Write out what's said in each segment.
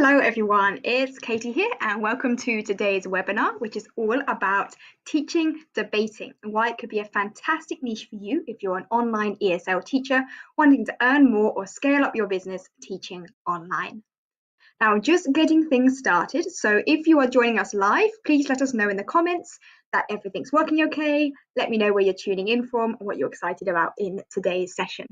Hello everyone, it's Katie here and welcome to today's webinar, which is all about teaching debating and why it could be a fantastic niche for you if you're an online ESL teacher wanting to earn more or scale up your business teaching online. Now, just getting things started, so if you are joining us live, please let us know in the comments that everything's working okay. Let me know where you're tuning in from and what you're excited about in today's session.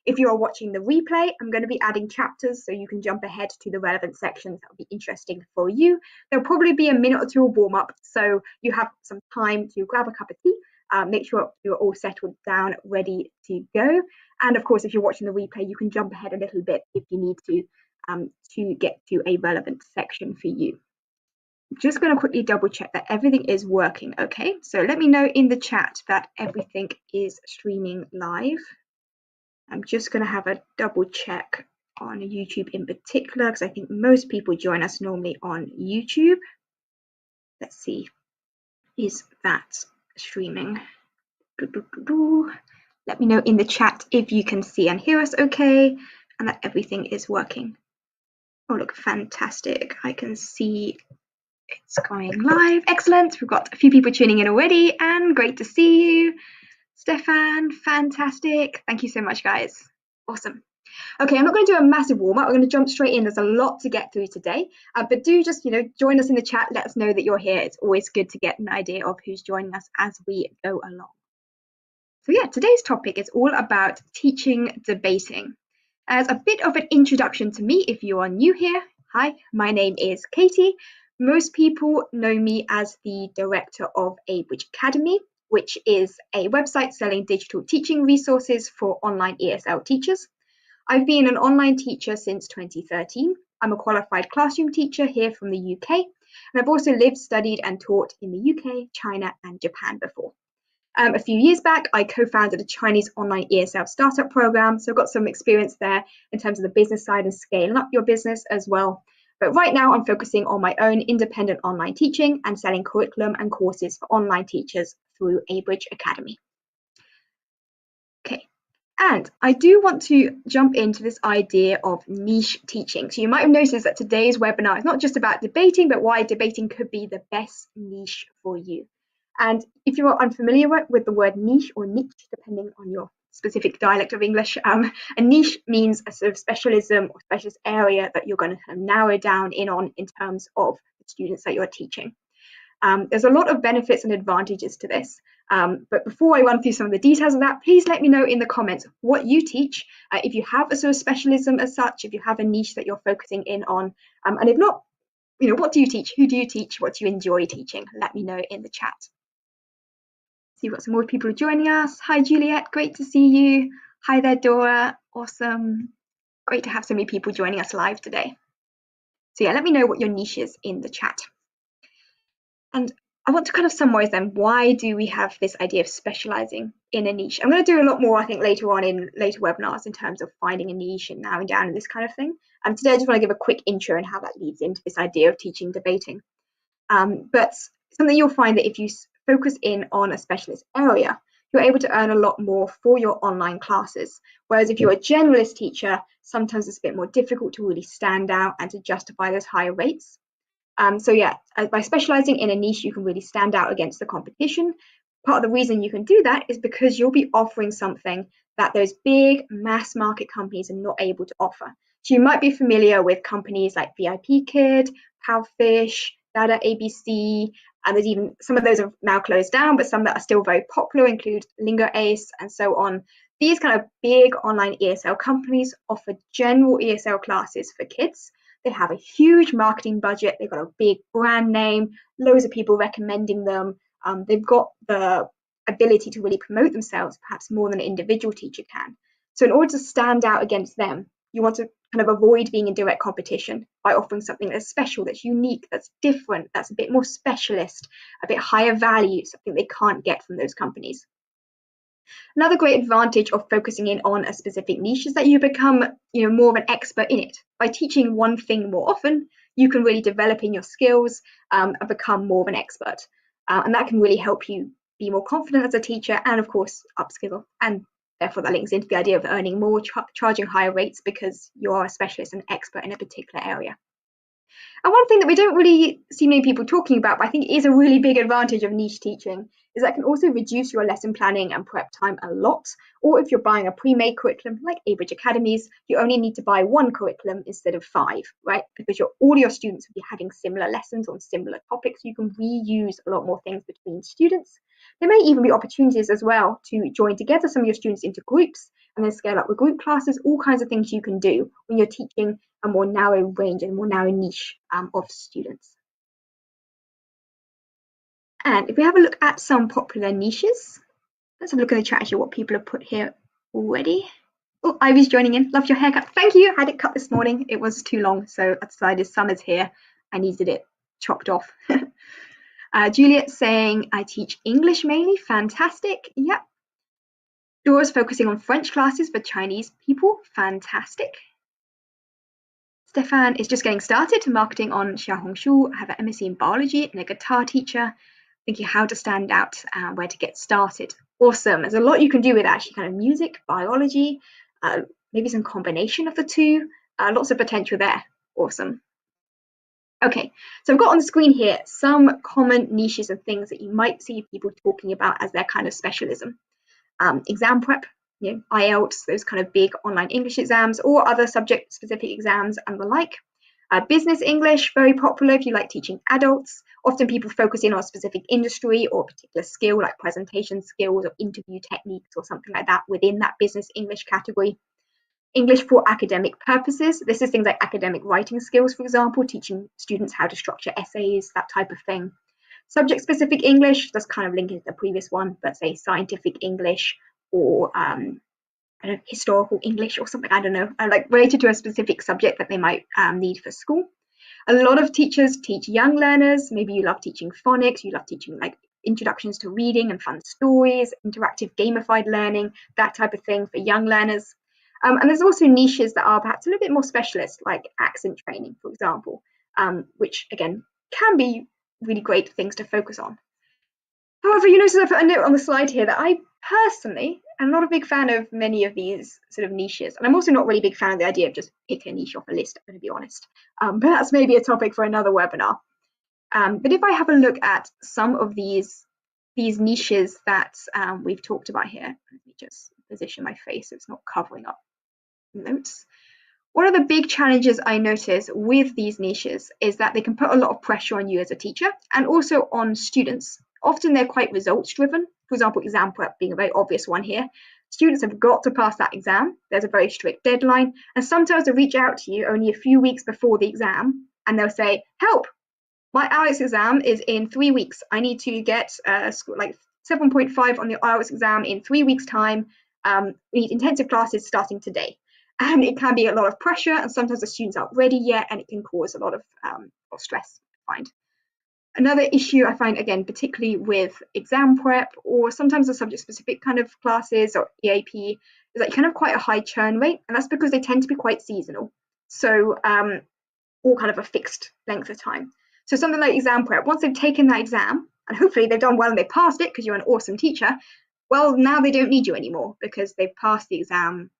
If you are watching the replay, I'm going to be adding chapters so you can jump ahead to the relevant sections that will be interesting for you. There'll probably be a minute or two of warm up, so you have some time to grab a cup of tea, make sure you're all settled down, ready to go. And of course, if you're watching the replay, you can jump ahead a little bit if you need to get to a relevant section for you. I'm just going to quickly double check that everything is working okay. So let me know in the chat that everything is streaming live. I'm just going to have a double check on YouTube in particular, because I think most people join us normally on YouTube. Let's see, is that streaming? Let me know in the chat if you can see and hear us okay and that everything is working. Oh, look, fantastic. I can see it's going live. Excellent. We've got a few people tuning in already and great to see you. Stefan, fantastic. Thank you so much, guys. Awesome. Okay, I'm not going to do a massive warm-up. I'm going to jump straight in. There's a lot to get through today, but do just, join us in the chat. Let us know that you're here. It's always good to get an idea of who's joining us as we go along. So yeah, today's topic is all about teaching debating. As a bit of an introduction to me, if you are new here, hi, my name is Katie. Most people know me as the director of Abridge Academy, which is a website selling digital teaching resources for online ESL teachers. I've been an online teacher since 2013. I'm a qualified classroom teacher here from the UK, and I've also lived, studied and taught in the UK, China and Japan before. A few years back, I co-founded a Chinese online ESL startup program, so I've got some experience there in terms of the business side and scaling up your business as well. But right now, I'm focusing on my own independent online teaching and selling curriculum and courses for online teachers through Abridge Academy. Okay, and I do want to jump into this idea of niche teaching. So you might have noticed that today's webinar is not just about debating, but why debating could be the best niche for you. And if you are unfamiliar with the word niche or niche, depending on your specific dialect of English, a niche means a sort of specialism or specialist area that you're going to kind of narrow down in on in terms of the students that you're teaching. There's a lot of benefits and advantages to this. But before I run through some of the details of that, please let me know in the comments what you teach, if you have a sort of specialism as such, if you have a niche that you're focusing in on, and if not, what do you teach? Who do you teach? What do you enjoy teaching? Let me know in the chat. So you've got some more people joining us. Hi, Juliet. Great to see you. Hi there, Dora. Awesome. Great to have so many people joining us live today. So yeah, let me know what your niche is in the chat. And I want to kind of summarize then, why do we have this idea of specializing in a niche? I'm going to do a lot more, I think, later on in later webinars in terms of finding a niche and narrowing down and this kind of thing. And today I just want to give a quick intro and how that leads into this idea of teaching debating. But something you'll find that if you focus in on a specialist area, you're able to earn a lot more for your online classes. Whereas if you're a generalist teacher, sometimes it's a bit more difficult to really stand out and to justify those higher rates. So yeah, by specializing in a niche, you can really stand out against the competition. Part of the reason you can do that is because you'll be offering something that those big mass market companies are not able to offer. So you might be familiar with companies like VIP Kid, Powfish, Dada ABC, and there's even some of those have now closed down, but some that are still very popular include Lingo Ace and so on. These kind of big online ESL companies offer general ESL classes for kids. They have a huge marketing budget. They've got a big brand name, loads of people recommending them. They've got the ability to really promote themselves, perhaps more than an individual teacher can. So in order to stand out against them, you want to kind of avoid being in direct competition by offering something that's special, that's unique, that's different, that's a bit more specialist, a bit higher value, something they can't get from those companies. Another great advantage of focusing in on a specific niche is that you become, more of an expert in it. By teaching one thing more often, you can really develop in your skills and become more of an expert. And that can really help you be more confident as a teacher and, of course, upskill. And therefore, that links into the idea of earning more, charging higher rates because you're a specialist and expert in a particular area. And one thing that we don't really see many people talking about, but I think is a really big advantage of niche teaching, is that it can also reduce your lesson planning and prep time a lot. Or if you're buying a pre-made curriculum like Abridge Academies, you only need to buy one curriculum instead of 5, right? Because all your students will be having similar lessons on similar topics. You can reuse a lot more things between students. There may even be opportunities as well to join together some of your students into groups and then scale up with group classes, all kinds of things you can do when you're teaching a more narrow range and more narrow niche of students. And if we have a look at some popular niches, let's have a look in the chat actually what people have put here already. Oh, Ivy's joining in. Loved your haircut. Thank you. I had it cut this morning. It was too long, so I decided summer's here. I needed it chopped off. Juliet saying, I teach English mainly. Fantastic. Yep. Dora's focusing on French classes for Chinese people. Fantastic. Stefan is just getting started, marketing on Xiaohongshu. I have an MSc in biology and a guitar teacher. Thinking how to stand out and where to get started. Awesome. There's a lot you can do with actually kind of music, biology, maybe some combination of the two. Lots of potential there. Awesome. Okay, so I've got on the screen here some common niches and things that you might see people talking about as their kind of specialism. Exam prep, IELTS, those kind of big online English exams, or other subject-specific exams and the like. Business English, very popular if you like teaching adults. Often people focus in on a specific industry or a particular skill, like presentation skills or interview techniques or something like that within that business English category. English for academic purposes. This is things like academic writing skills, for example, teaching students how to structure essays, that type of thing. Subject-specific English, that's kind of linking to the previous one, but say scientific English or historical English or something, I don't know, like related to a specific subject that they might need for school. A lot of teachers teach young learners. Maybe you love teaching phonics, you love teaching like introductions to reading and fun stories, interactive gamified learning, that type of thing for young learners. And there's also niches that are perhaps a little bit more specialist, like accent training, for example, which again can be really great things to focus on. However, you notice I put a note on the slide here that I personally am not a big fan of many of these sort of niches. And I'm also not really a big fan of the idea of just pick a niche off a list, I'm going to be honest. But that's maybe a topic for another webinar. But if I have a look at some of these niches that we've talked about here, let me just position my face so it's not covering up notes. One of the big challenges I notice with these niches is that they can put a lot of pressure on you as a teacher and also on students. Often they're quite results driven. For example, exam prep being a very obvious one here. Students have got to pass that exam. There's a very strict deadline. And sometimes they reach out to you only a few weeks before the exam and they'll say, help, my IELTS exam is in 3 weeks. I need to get like 7.5 on the IELTS exam in 3 weeks' time. We need intensive classes starting today. And it can be a lot of pressure, and sometimes the students aren't ready yet, and it can cause a lot of stress, I find. Another issue I find, again, particularly with exam prep or sometimes the subject-specific kind of classes or EAP, is that you can have quite a high churn rate, and that's because they tend to be quite seasonal. So, all kind of a fixed length of time. So something like exam prep, once they've taken that exam, and hopefully they've done well and they passed it because you're an awesome teacher, well, now they don't need you anymore because they've passed the exam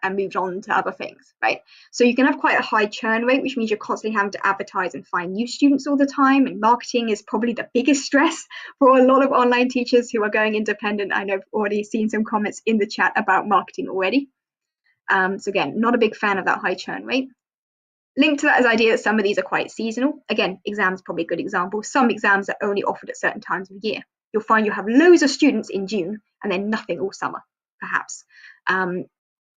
and moved on to other things, right? So you can have quite a high churn rate, which means you're constantly having to advertise and find new students all the time. And marketing is probably the biggest stress for a lot of online teachers who are going independent. I know I've already seen some comments in the chat about marketing already. So again, not a big fan of that high churn rate. Linked to that is the idea that some of these are quite seasonal. Again, exams probably a good example. Some exams are only offered at certain times of the year. You'll find you have loads of students in June and then nothing all summer, perhaps.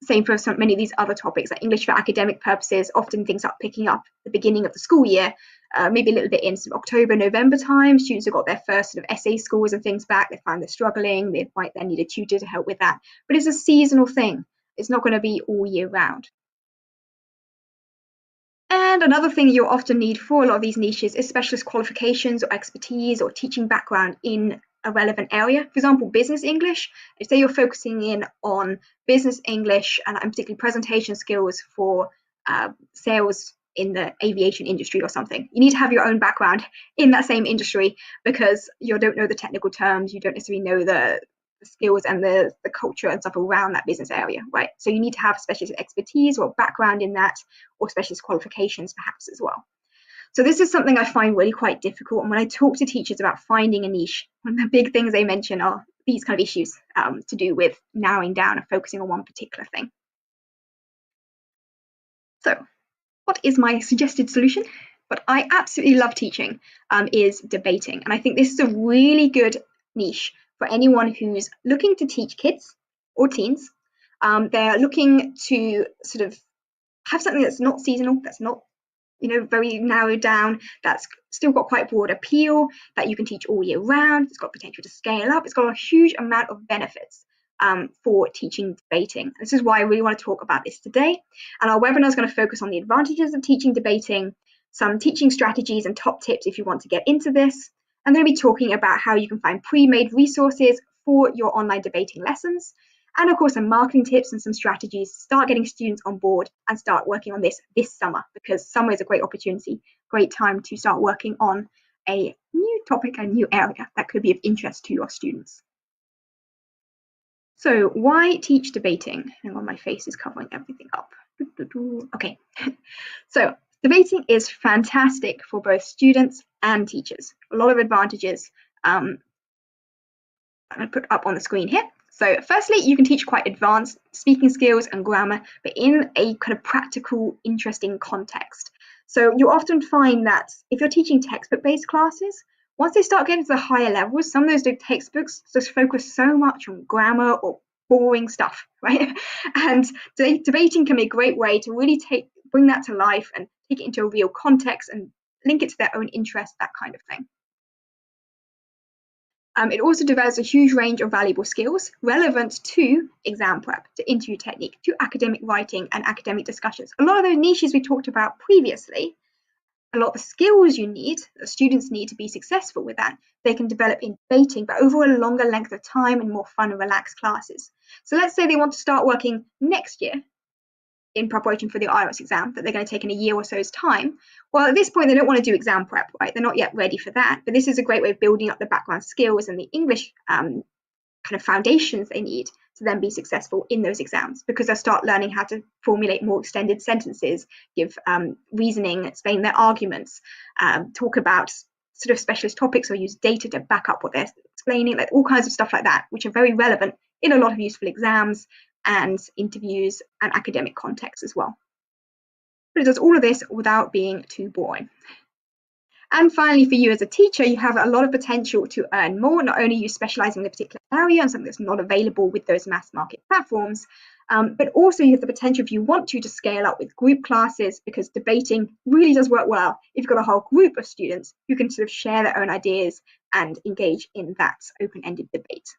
Same for many of these other topics, like English for academic purposes. Often things are picking up at the beginning of the school year, maybe a little bit in sort of October, November time. Students have got their first sort of essay scores and things back. They find they're struggling. They might then need a tutor to help with that. But it's a seasonal thing. It's not going to be all year round. And another thing you'll often need for a lot of these niches is specialist qualifications or expertise or teaching background in a relevant area. For example, business English. If say you're focusing in on business English and particularly presentation skills for sales in the aviation industry or something, you need to have your own background in that same industry because you don't know the technical terms, you don't necessarily know the skills and the culture and stuff around that business area, right? So you need to have specialist expertise or background in that or specialist qualifications perhaps as well. So this is something I find really quite difficult. And when I talk to teachers about finding a niche, one of the big things they mention are these kind of issues to do with narrowing down and focusing on one particular thing. So what is my suggested solution? What I absolutely love teaching is debating. And I think this is a really good niche for anyone who's looking to teach kids or teens. They're looking to sort of have something that's not seasonal, that's not very narrowed down, that's still got quite broad appeal, that you can teach all year round. It's got potential to scale up. It's got a huge amount of benefits for teaching debating. This is why I really want to talk about this today. And our webinar is going to focus on the advantages of teaching debating, some teaching strategies and top tips if you want to get into this. I'm going to be talking about how you can find pre-made resources for your online debating lessons, and of course some marketing tips and some strategies to start getting students on board and start working on this summer, because summer is a great opportunity, great time to start working on a new topic, a new area that could be of interest to your students. So why teach debating? Hang on, my face is covering everything up. Okay, so debating is fantastic for both students and teachers. A lot of advantages. I'm going to put up on the screen here. So firstly, you can teach quite advanced speaking skills and grammar, but in a kind of practical, interesting context. So you often find that if you're teaching textbook-based classes, once they start getting to the higher levels, some of those textbooks just focus so much on grammar or boring stuff, right? And debating can be a great way to really bring that to life and take it into a real context and link it to their own interests, that kind of thing. It also develops a huge range of valuable skills relevant to exam prep, to interview technique, to academic writing and academic discussions. A lot of those niches we talked about previously, a lot of the skills you need, that students need to be successful with that, they can develop in debating, but over a longer length of time and more fun and relaxed classes. So let's say they want to start working next year in preparation for the IELTS exam that they're going to take in a year or so's time. Well, at this point, they don't want to do exam prep, right? They're not yet ready for that. But this is a great way of building up the background skills and the English kind of foundations they need to then be successful in those exams, because they'll start learning how to formulate more extended sentences, give reasoning, explain their arguments, talk about sort of specialist topics or use data to back up what they're explaining, like all kinds of stuff like that, which are very relevant in a lot of useful exams and interviews and academic contexts as well. But it does all of this without being too boring. And finally, for you as a teacher, you have a lot of potential to earn more. Not only are you specializing in a particular area and something that's not available with those mass market platforms, but also you have the potential, if you want to scale up with group classes, because debating really does work well if you've got a whole group of students who can sort of share their own ideas and engage in that open-ended debate.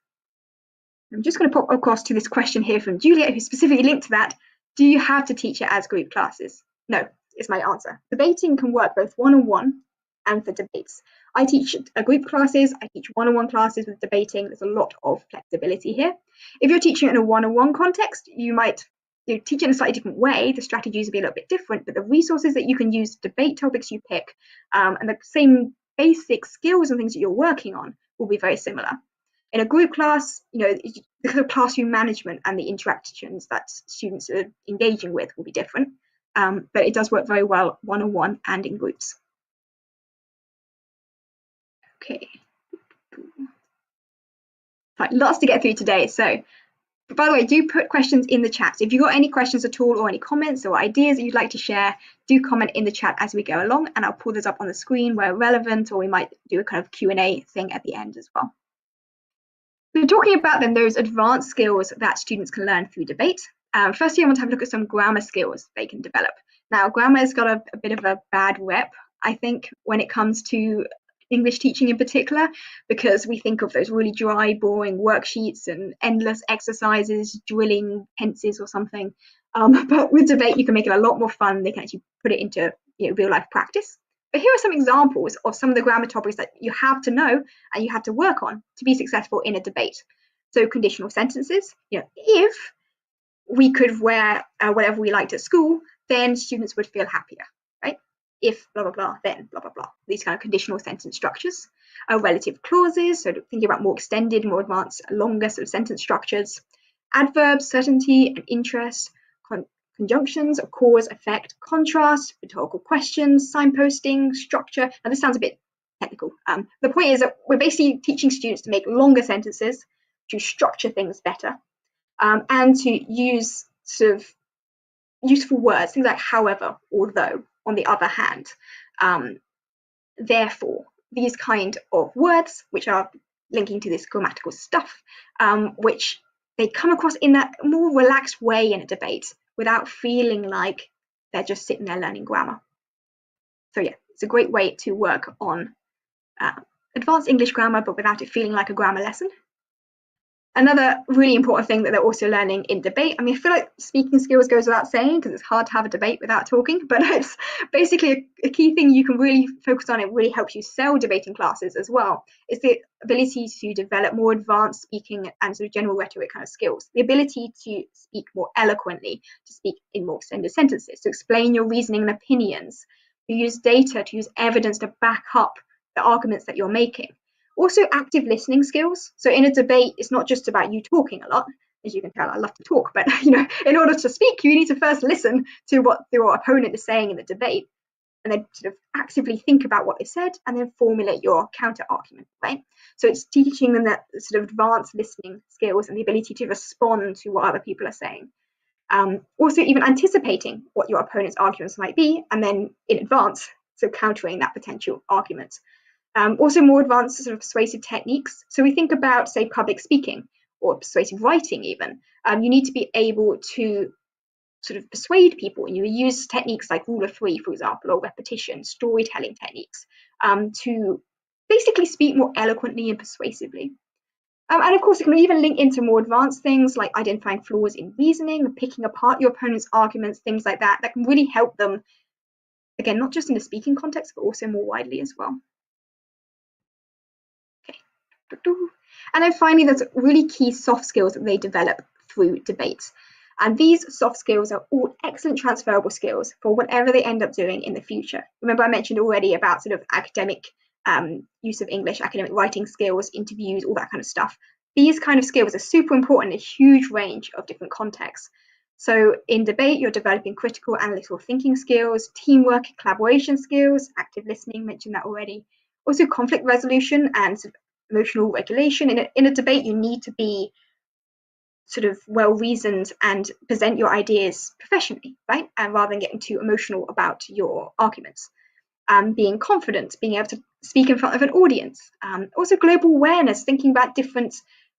I'm just going to pop across to this question here from Juliet, who specifically linked to that. Do you have to teach it as group classes? No, is my answer. Debating can work both one-on-one and for debates. I teach group classes, I teach one-on-one classes with debating. There's a lot of flexibility here. If you're teaching in a one-on-one context, you might teach it in a slightly different way. The strategies will be a little bit different, but the resources that you can use to debate topics you pick and the same basic skills and things that you're working on will be very similar. In a group class, the classroom management and the interactions that students are engaging with will be different, but it does work very well one-on-one and in groups. Okay. Right, lots to get through today. So, by the way, do put questions in the chat. So if you've got any questions at all or any comments or ideas that you'd like to share, do comment in the chat as we go along, and I'll pull those up on the screen where relevant, or we might do a kind of Q&A thing at the end as well. We're talking about then those advanced skills that students can learn through debate. Firstly, I want to have a look at some grammar skills they can develop. Now, grammar has got a bit of a bad rep, I think, when it comes to English teaching in particular, because we think of those really dry, boring worksheets and endless exercises, drilling tenses or something. But with debate, you can make it a lot more fun. They can actually put it into real life practice. But here are some examples of some of the grammar topics that you have to know and you have to work on to be successful in a debate. So conditional sentences, if we could wear whatever we liked at school, then students would feel happier, right? If blah, blah, blah, then blah, blah, blah. These kind of conditional sentence structures. Relative clauses, so thinking about more extended, more advanced, longer sort of sentence structures. Adverbs, certainty and interest. conjunctions, cause, effect, contrast, rhetorical questions, signposting, structure. Now this sounds a bit technical. The point is that we're basically teaching students to make longer sentences, to structure things better, and to use sort of useful words, things like however, although, on the other hand, therefore, these kind of words, which are linking to this grammatical stuff, which they come across in that more relaxed way in a debate without feeling like they're just sitting there learning grammar. So yeah, it's a great way to work on advanced English grammar, but without it feeling like a grammar lesson. Another really important thing that they're also learning in debate, I mean, I feel like speaking skills goes without saying because it's hard to have a debate without talking, but it's basically a key thing you can really focus on. It really helps you sell debating classes as well, is the ability to develop more advanced speaking and sort of general rhetoric kind of skills. The ability to speak more eloquently, to speak in more extended sentences, to explain your reasoning and opinions, to use data, to use evidence to back up the arguments that you're making. Also, active listening skills. So in a debate, it's not just about you talking a lot. As you can tell, I love to talk, but in order to speak, you need to first listen to what your opponent is saying in the debate, and then sort of actively think about what they said, and then formulate your counter argument, right? So it's teaching them that sort of advanced listening skills and the ability to respond to what other people are saying. Also, even anticipating what your opponent's arguments might be, and then in advance, so countering that potential argument. Also more advanced sort of persuasive techniques. So we think about, say, public speaking or persuasive writing even. You need to be able to sort of persuade people, and you use techniques like rule of three, for example, or repetition, storytelling techniques, to basically speak more eloquently and persuasively. And of course, it can even link into more advanced things like identifying flaws in reasoning, picking apart your opponent's arguments, things like that, that can really help them, again, not just in the speaking context, but also more widely as well. And then finally, there's really key soft skills that they develop through debates. And these soft skills are all excellent transferable skills for whatever they end up doing in the future. Remember, I mentioned already about sort of academic use of English, academic writing skills, interviews, all that kind of stuff. These kind of skills are super important in a huge range of different contexts. So in debate, you're developing critical analytical thinking skills, teamwork, collaboration skills, active listening, mentioned that already. Also conflict resolution and sort of emotional regulation. In a debate, you need to be sort of well-reasoned and present your ideas professionally, right? And rather than getting too emotional about your arguments. Being confident, being able to speak in front of an audience. Also global awareness, thinking about different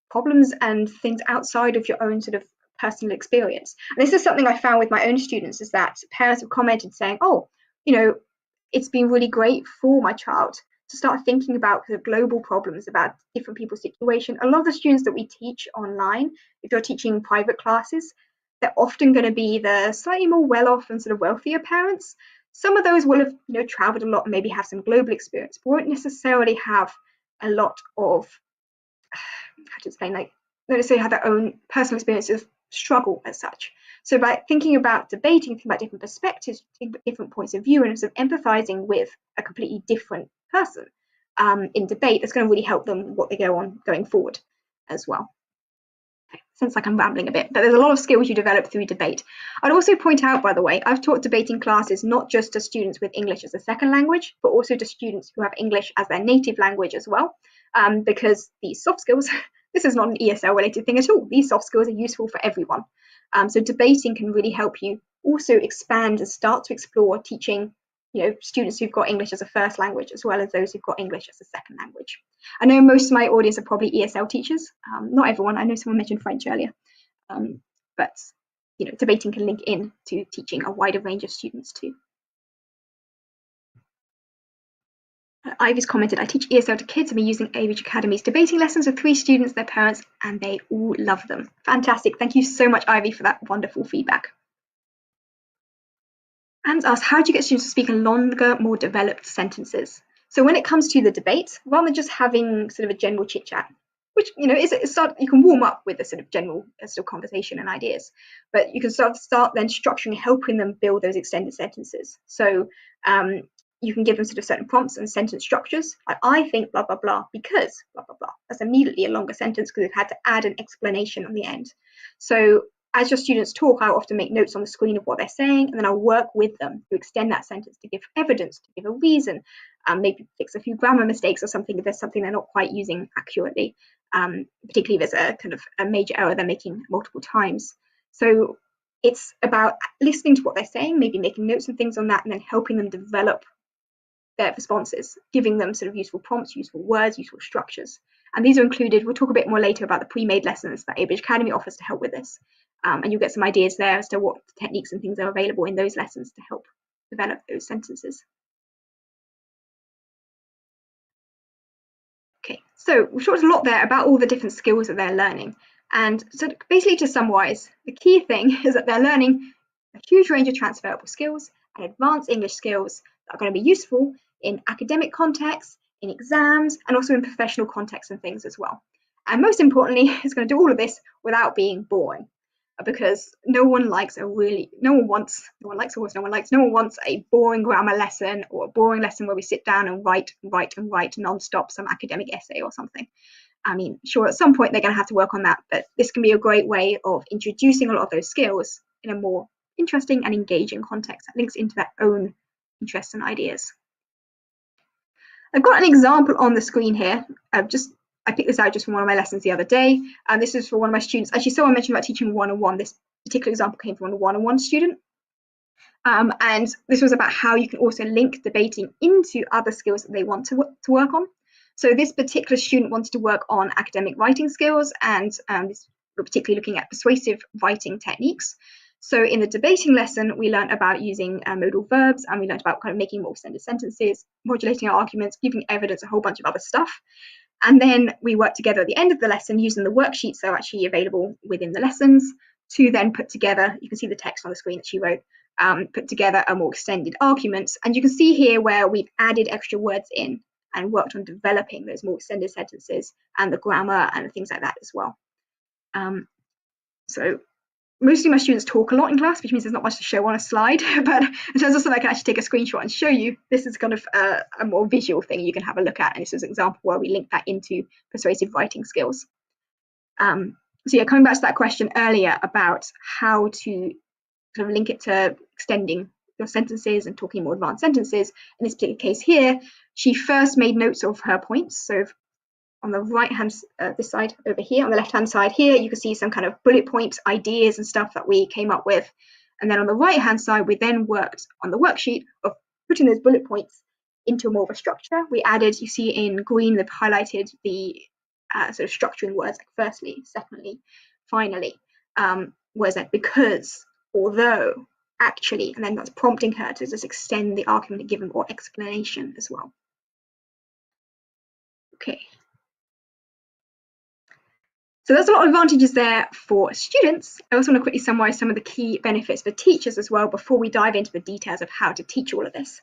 problems and things outside of your own sort of personal experience. And this is something I found with my own students, is that parents have commented saying, oh, it's been really great for my child to start thinking about the global problems, about different people's situation. A lot of the students that we teach online, if you're teaching private classes, they're often going to be the slightly more well-off and sort of wealthier parents. Some of those will have, traveled a lot and maybe have some global experience, but won't necessarily have a lot of, how to explain, like, not necessarily have their own personal experience of struggle as such. So by thinking about debating, thinking about different perspectives, different points of view, and sort of empathizing with a completely different person in debate, that's going to really help them what they go on going forward as well. Okay, sounds like I'm rambling a bit, but there's a lot of skills you develop through debate. I'd also point out, by the way, I've taught debating classes not just to students with English as a second language, but also to students who have English as their native language as well, because these soft skills, this is not an ESL related thing at all. These soft skills are useful for everyone. So debating can really help you also expand and start to explore teaching, students who've got English as a first language, as well as those who've got English as a second language. I know most of my audience are probably ESL teachers. Not everyone. I know someone mentioned French earlier. But debating can link in to teaching a wider range of students too. Ivy's commented, I teach ESL to kids and we're using Abridge Academy's debating lessons with 3 students, their parents, and they all love them. Fantastic. Thank you so much, Ivy, for that wonderful feedback. Anne's asked, how do you get students to speak in longer, more developed sentences? So when it comes to the debate, rather than just having sort of a general chit chat, which you can warm up with a sort of general sort of conversation and ideas, but you can start then structuring, helping them build those extended sentences. So you can give them sort of certain prompts and sentence structures, like I think blah blah blah because blah blah blah. That's immediately a longer sentence because we've had to add an explanation on the end. So as your students talk, I'll often make notes on the screen of what they're saying, and then I'll work with them to extend that sentence, to give evidence, to give a reason, maybe fix a few grammar mistakes or something if there's something they're not quite using accurately, particularly if there's a kind of a major error they're making multiple times. So it's about listening to what they're saying, maybe making notes and things on that, and then helping them develop their responses, giving them sort of useful prompts, useful words, useful structures. And these are included, we'll talk a bit more later about the pre-made lessons that Abridge Academy offers to help with this. And you'll get some ideas there as to what techniques and things are available in those lessons to help develop those sentences. Okay, so we've talked a lot there about all the different skills that they're learning. And so basically to summarize, the key thing is that they're learning a huge range of transferable skills and advanced English skills that are going to be useful in academic contexts, in exams, and also in professional contexts and things as well. And most importantly, it's going to do all of this without being boring, because no one wants a boring grammar lesson or a boring lesson where we sit down and write non-stop some academic essay or something. I mean, sure, at some point they're going to have to work on that, but this can be a great way of introducing a lot of those skills in a more interesting and engaging context that links into their own interests and ideas. I've got an example on the screen here. I picked this out just from one of my lessons the other day, and this is for one of my students. Actually, someone mentioned about teaching one-on-one. This particular example came from a one-on-one student. And this was about how you can also link debating into other skills that they want to work on. So this particular student wanted to work on academic writing skills, and we're particularly looking at persuasive writing techniques. So in the debating lesson, we learned about using modal verbs, and we learned about kind of making more extended sentences, modulating our arguments, giving evidence, a whole bunch of other stuff. And then we worked together at the end of the lesson using the worksheets that are actually available within the lessons to then put together, you can see the text on the screen that she wrote, put together a more extended argument. And you can see here where we've added extra words in and worked on developing those more extended sentences and the grammar and things like that as well. So mostly my students talk a lot in class, which means there's not much to show on a slide, but in terms of something I can actually take a screenshot and show you, this is kind of a more visual thing you can have a look at. And this is an example where we link that into persuasive writing skills. So yeah, coming back to that question earlier about how to kind of link it to extending your sentences and talking more advanced sentences, in this particular case here, she first made notes of her points. So on the right hand, this side over here, on the left hand side here, you can see some kind of bullet point ideas and stuff that we came up with. And then on the right hand side, we then worked on the worksheet of putting those bullet points into more of a structure. We added, you see in green, they've highlighted the sort of structuring words like firstly, secondly, finally. Words like because, although, actually, and then that's prompting her to just extend the argument and give more explanation as well. Okay. So there's a lot of advantages there for students. I also want to quickly summarize some of the key benefits for teachers as well before we dive into the details of how to teach all of this.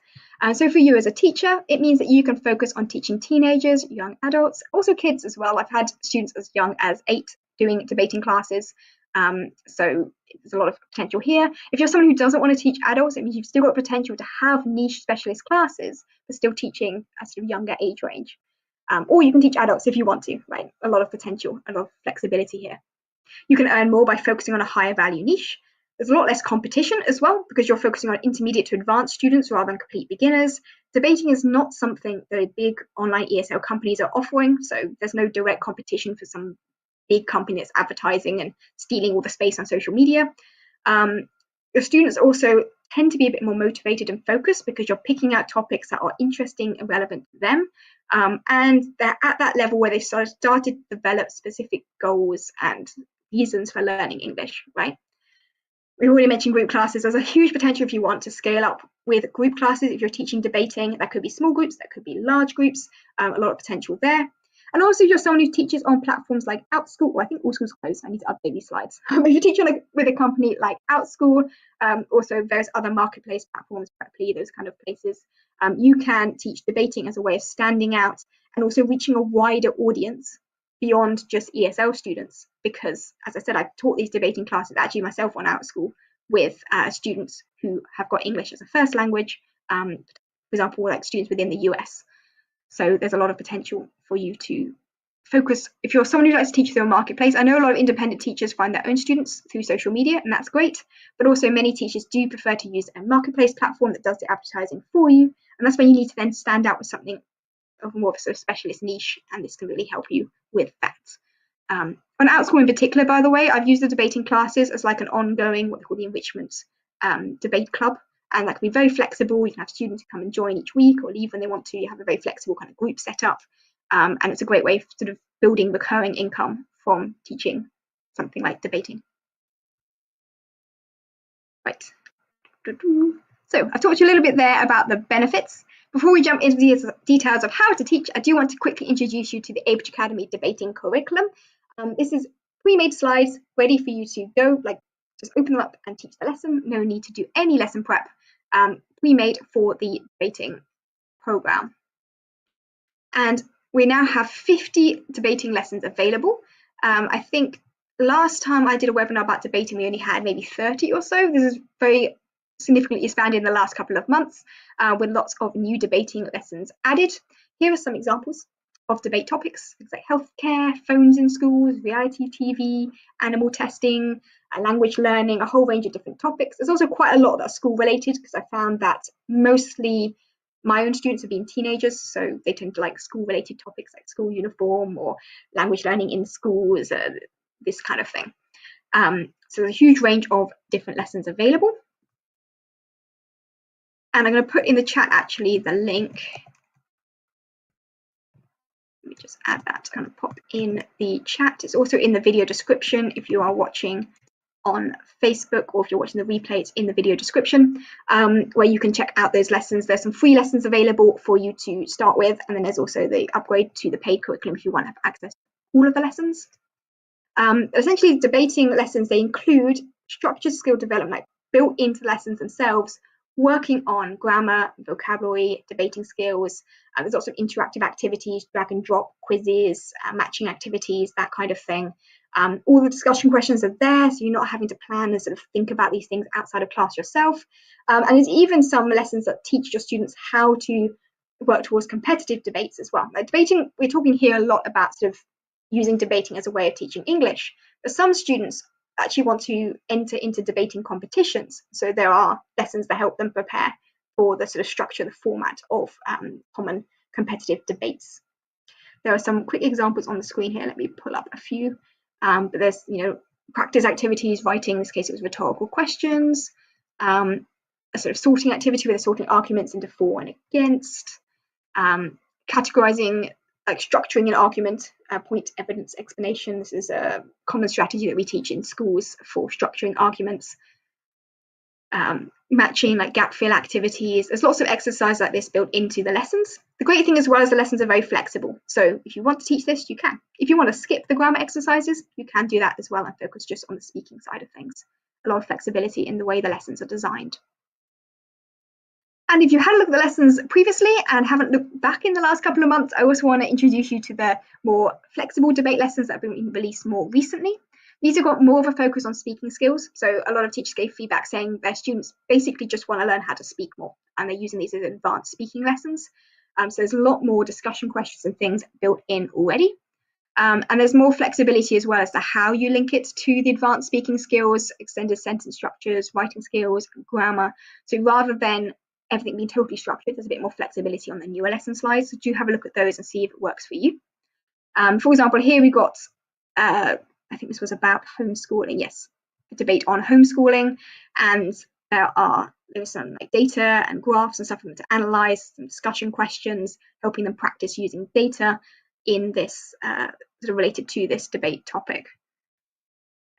So for you as a teacher, it means that you can focus on teaching teenagers, young adults, also kids as well. I've had students as young as 8 doing debating classes. So there's a lot of potential here. If you're someone who doesn't want to teach adults, it means you've still got potential to have niche specialist classes, but still teaching a sort of younger age range. Or you can teach adults if you want to, right? A lot of potential, a lot of flexibility here. You can earn more by focusing on a higher value niche. There's a lot less competition as well because you're focusing on intermediate to advanced students rather than complete beginners. Debating is not something that big online ESL companies are offering, so there's no direct competition for some big company that's advertising and stealing all the space on social media. Your students also tend to be a bit more motivated and focused because you're picking out topics that are interesting and relevant to them. And they're at that level where they've started to develop specific goals and reasons for learning English, right? We've already mentioned group classes. There's a huge potential if you want to scale up with group classes. If you're teaching debating, that could be small groups, that could be large groups, a lot of potential there. And also if you're someone who teaches on platforms like OutSchool, well, I think OutSchool's closed, I need to update these slides. If you're teaching with a company like OutSchool, also various other marketplace platforms, Preply, those kind of places, you can teach debating as a way of standing out and also reaching a wider audience beyond just ESL students. Because, as I said, I've taught these debating classes actually myself on OutSchool with students who have got English as a first language, for example, like students within the US. So there's a lot of potential for you to focus, if you're someone who likes to teach through a marketplace, I know a lot of independent teachers find their own students through social media, and that's great, but also many teachers do prefer to use a marketplace platform that does the advertising for you, and that's when you need to then stand out with something of more of a sort of specialist niche, and this can really help you with that. On OutSchool in particular, by the way, I've used the debating classes as like an ongoing, what they call the enrichment debate club, and that can be very flexible. You can have students who come and join each week or leave when they want to. You have a very flexible kind of group set up, and it's a great way of sort of building recurring income from teaching something like debating. Right. So I've talked to you a little bit there about the benefits. Before we jump into the details of how to teach, I do want to quickly introduce you to the Abridge Academy debating curriculum. This is pre-made slides ready for you to go, like just open them up and teach the lesson. No need to do any lesson prep, pre-made for the debating program. And we now have 50 debating lessons available. I think last time I did a webinar about debating, we only had maybe 30 or so. This is very significantly expanded in the last couple of months with lots of new debating lessons added. Here are some examples of debate topics, things like healthcare, phones in schools, reality TV, animal testing, language learning, a whole range of different topics. There's also quite a lot that are school related, because I found that mostly my own students have been teenagers, so they tend to like school related topics like school uniform or language learning in schools, this kind of thing. So there's a huge range of different lessons available. And I'm going to put in the chat actually the link. Let me just add that, kind of pop in the chat. It's also in the video description if you are watching on Facebook, or if you're watching the replay, it's in the video description, where you can check out those lessons. There's some free lessons available for you to start with, and then there's also the upgrade to the paid curriculum if you want to have access to all of the lessons. Essentially, debating lessons, they include structured skill development, like built into lessons themselves, working on grammar, vocabulary, debating skills. There's lots of interactive activities, drag and drop quizzes, matching activities, that kind of thing. All the discussion questions are there, so you're not having to plan and sort of think about these things outside of class yourself. And there's even some lessons that teach your students how to work towards competitive debates as well. Like debating, we're talking here a lot about sort of using debating as a way of teaching English, but some students actually want to enter into debating competitions. So there are lessons that help them prepare for the sort of structure, the format of common competitive debates. There are some quick examples on the screen here. Let me pull up a few. But there's, practice activities, writing, in this case it was rhetorical questions, a sort of sorting activity where they're sorting arguments into for and against, categorizing, like structuring an argument, point, evidence, explanation. This is a common strategy that we teach in schools for structuring arguments. Matching, like gap fill activities. There's lots of exercise like this built into the lessons. The great thing as well is the lessons are very flexible. So if you want to teach this, you can. If you want to skip the grammar exercises, you can do that as well and focus just on the speaking side of things. A lot of flexibility in the way the lessons are designed. And if you had a look at the lessons previously and haven't looked back in the last couple of months, I also want to introduce you to the more flexible debate lessons that have been released more recently. These have got more of a focus on speaking skills. So a lot of teachers gave feedback saying their students basically just want to learn how to speak more, and they're using these as advanced speaking lessons. So there's a lot more discussion questions and things built in already. And there's more flexibility as well as to how you link it to the advanced speaking skills, extended sentence structures, writing skills, grammar. So rather than everything being totally structured, there's a bit more flexibility on the newer lesson slides. So do have a look at those and see if it works for you. For example, here we've got I think this was about homeschooling. Yes, a debate on homeschooling, and there's some like data and graphs and stuff for them to analyze, some discussion questions, helping them practice using data in this sort of related to this debate topic.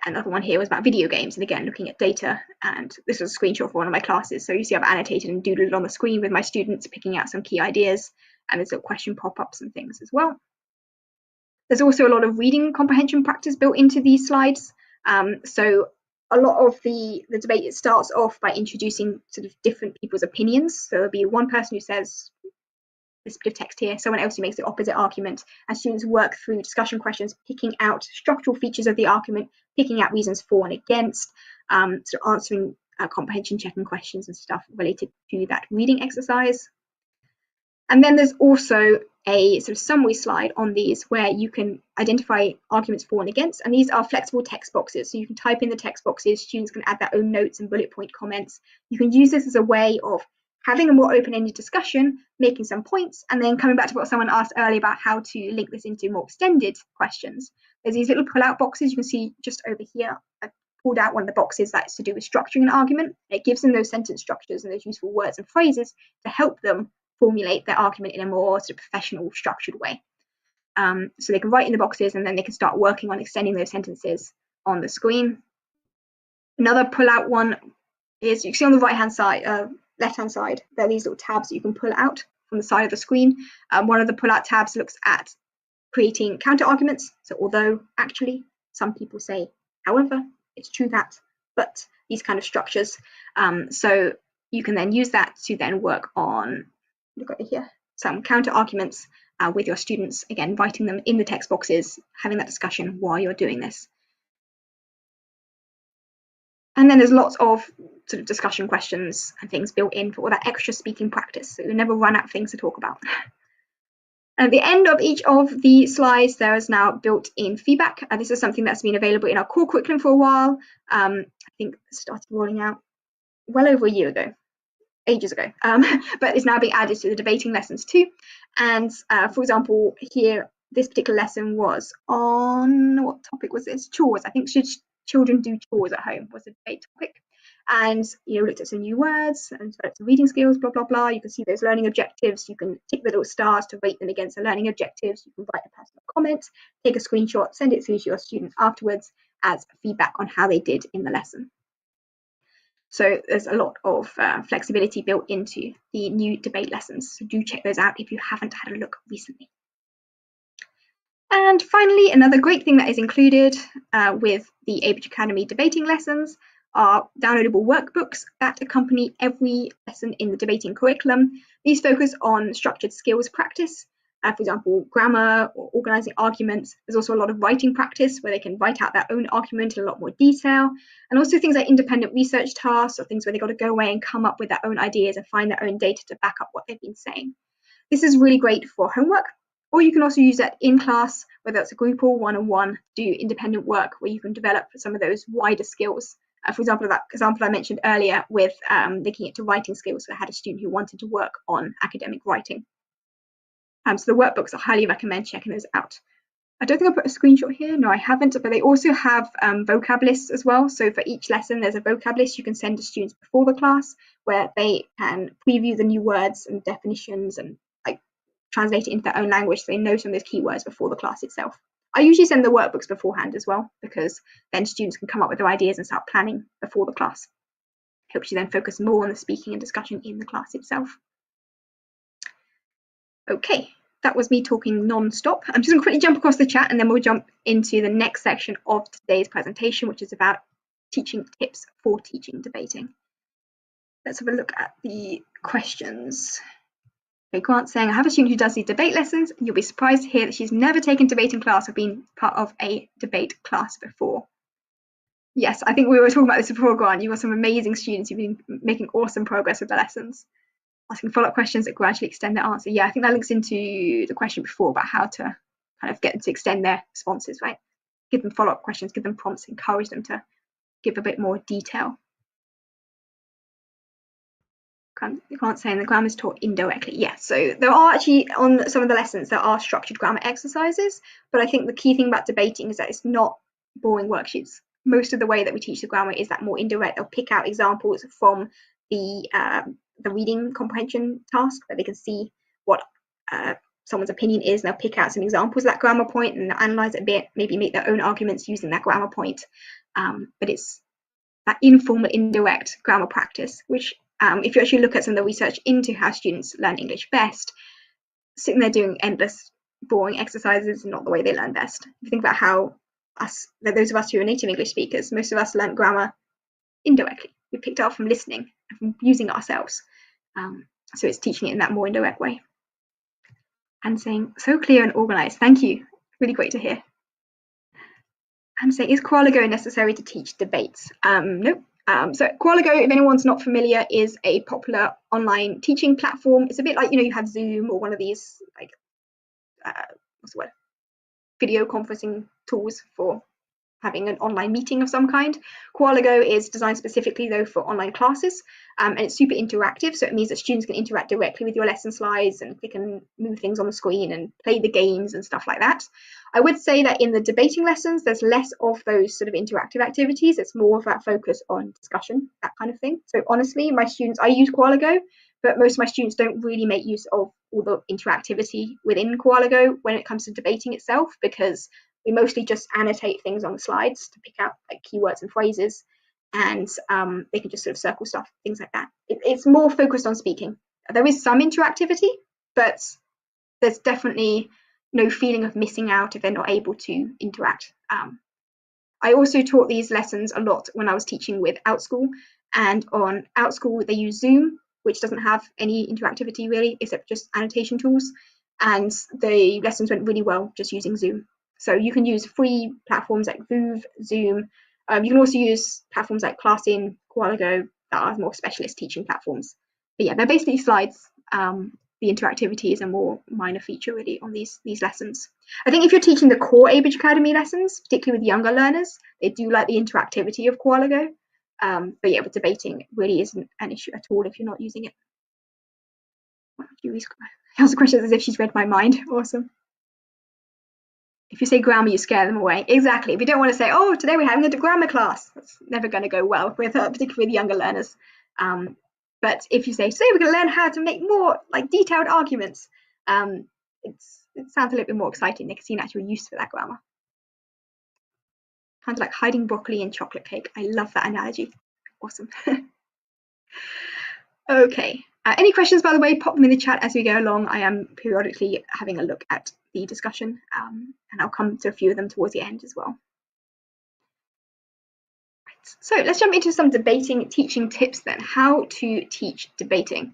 Another one here was about video games, and again looking at data, and this was a screenshot for one of my classes. So you see I've annotated and doodled on the screen with my students, picking out some key ideas, and there's little question pop-ups and things as well. There's also a lot of reading comprehension practice built into these slides. So a lot of the debate, it starts off by introducing sort of different people's opinions. So there'll be one person who says this bit of text here, someone else who makes the opposite argument, and students work through discussion questions, picking out structural features of the argument, picking out reasons for and against, so answering comprehension checking questions and stuff related to that reading exercise. And then there's also a sort of summary slide on these where you can identify arguments for and against, and these are flexible text boxes, so you can type in the text boxes, students can add their own notes and bullet point comments. You can use this as a way of having a more open-ended discussion, making some points, and then coming back to what someone asked earlier about how to link this into more extended questions. There's these little pull-out boxes you can see just over here. I've pulled out one of the boxes that's to do with structuring an argument. It gives them those sentence structures and those useful words and phrases to help them formulate their argument in a more sort of professional, structured way. So they can write in the boxes and then they can start working on extending those sentences on the screen. Another pull-out one is, you can see on the right-hand side, left-hand side, there are these little tabs that you can pull out from the side of the screen. One of the pull-out tabs looks at creating counter-arguments. So although, actually, some people say, however, it's true that, but these kind of structures. So you can then use that to then work on, look over here, some counter arguments with your students, again, writing them in the text boxes, having that discussion while you're doing this. And then there's lots of sort of discussion questions and things built in for all that extra speaking practice, so you never run out of things to talk about. At the end of each of the slides, there is now built-in feedback. This is something that's been available in our core curriculum for a while. I think it started rolling out well over a year ago. Ages ago, but is now being added to the debating lessons too. And for example, here, this particular lesson was on, what topic was this? Chores. I think should children do chores at home was the debate topic. And looked at some new words and developed some reading skills, blah, blah, blah. You can see those learning objectives. You can tick the little stars to rate them against the learning objectives. You can write a personal comment, take a screenshot, send it through to your student afterwards as feedback on how they did in the lesson. So there's a lot of flexibility built into the new debate lessons. So do check those out if you haven't had a look recently. And finally, another great thing that is included with the Abridge Academy debating lessons are downloadable workbooks that accompany every lesson in the debating curriculum. These focus on structured skills practice. For example, grammar or organising arguments. There's also a lot of writing practice where they can write out their own argument in a lot more detail. And also things like independent research tasks or things where they've got to go away and come up with their own ideas and find their own data to back up what they've been saying. This is really great for homework, or you can also use that in class, whether it's a group or one-on-one, do independent work where you can develop some of those wider skills. For example, that example I mentioned earlier with linking it to writing skills. So I had a student who wanted to work on academic writing. So the workbooks, I highly recommend checking those out. I don't think I put a screenshot here. No, I haven't, but they also have vocab lists as well. So for each lesson, there's a vocab list you can send to students before the class where they can preview the new words and definitions and like translate it into their own language so they know some of those keywords before the class itself. I usually send the workbooks beforehand as well, because then students can come up with their ideas and start planning before the class. Helps you then focus more on the speaking and discussion in the class itself. Okay, that was me talking non-stop. I'm just going to quickly jump across the chat and then we'll jump into the next section of today's presentation, which is about teaching tips for teaching debating. Let's have a look at the questions. Okay, Grant's saying, I have a student who does these debate lessons. You'll be surprised to hear that she's never taken debating class or been part of a debate class before. Yes, I think we were talking about this before, Grant. You've got some amazing students who've been making awesome progress with the lessons. Asking follow-up questions that gradually extend their answer. Yeah, I think that links into the question before about how to kind of get them to extend their responses, right? Give them follow-up questions, give them prompts, encourage them to give a bit more detail. You can't say the grammar is taught indirectly. Yeah, so there are actually, on some of the lessons, there are structured grammar exercises, but I think the key thing about debating is that it's not boring worksheets. Most of the way that we teach the grammar is that more indirect. They'll pick out examples from the reading comprehension task that they can see what someone's opinion is, and they'll pick out some examples of that grammar point and analyze it a bit, maybe make their own arguments using that grammar point. But it's that informal, indirect grammar practice, which if you actually look at some of the research into how students learn English best, sitting there doing endless boring exercises is not the way they learn best. If you think about how those of us who are native English speakers, most of us learn grammar indirectly. We picked it up from listening and from using it ourselves. So it's teaching it in that more indirect way. And saying, so clear and organized. Thank you. Really great to hear. And saying, is Qualago necessary to teach debates? Nope. So Qualago, if anyone's not familiar, is a popular online teaching platform. It's a bit like, you have Zoom or one of these like what's the word? Video conferencing tools for having an online meeting of some kind. Qualago is designed specifically though for online classes, and it's super interactive, so it means that students can interact directly with your lesson slides and click and move things on the screen and play the games and stuff like that. I would say that in the debating lessons there's less of those sort of interactive activities. It's more of that focus on discussion, that kind of thing. So honestly, my students, I use Qualago, but most of my students don't really make use of all the interactivity within Qualago when it comes to debating itself, because we mostly just annotate things on the slides to pick out like keywords and phrases, and they can just sort of circle stuff, things like that. It's more focused on speaking. There is some interactivity, but there's definitely no feeling of missing out if they're not able to interact. I also taught these lessons a lot when I was teaching with OutSchool, and on OutSchool they use Zoom, which doesn't have any interactivity really, except just annotation tools, and the lessons went really well just using Zoom. So you can use free platforms like Voov, Zoom. You can also use platforms like Classin, Qualago, that are more specialist teaching platforms. But yeah, they're basically slides. The interactivity is a more minor feature really on these lessons. I think if you're teaching the core Abridge Academy lessons, particularly with younger learners, they do like the interactivity of Qualago. But yeah, with debating, it really isn't an issue at all if you're not using it. Julie's answer questions as if she's read my mind. Awesome. If you say grammar, you scare them away. Exactly. If you don't want to say, oh, today we're having a grammar class, that's never going to go well with particularly with younger learners. But if you say, today we're going to learn how to make more like detailed arguments, it sounds a little bit more exciting. They can see an actual use for that grammar. Kind of like hiding broccoli in chocolate cake. I love that analogy. Awesome. Okay. Any questions, by the way, pop them in the chat as we go along. I am periodically having a look at the discussion, and I'll come to a few of them towards the end as well. Right. So let's jump into some debating teaching tips then. How to teach debating.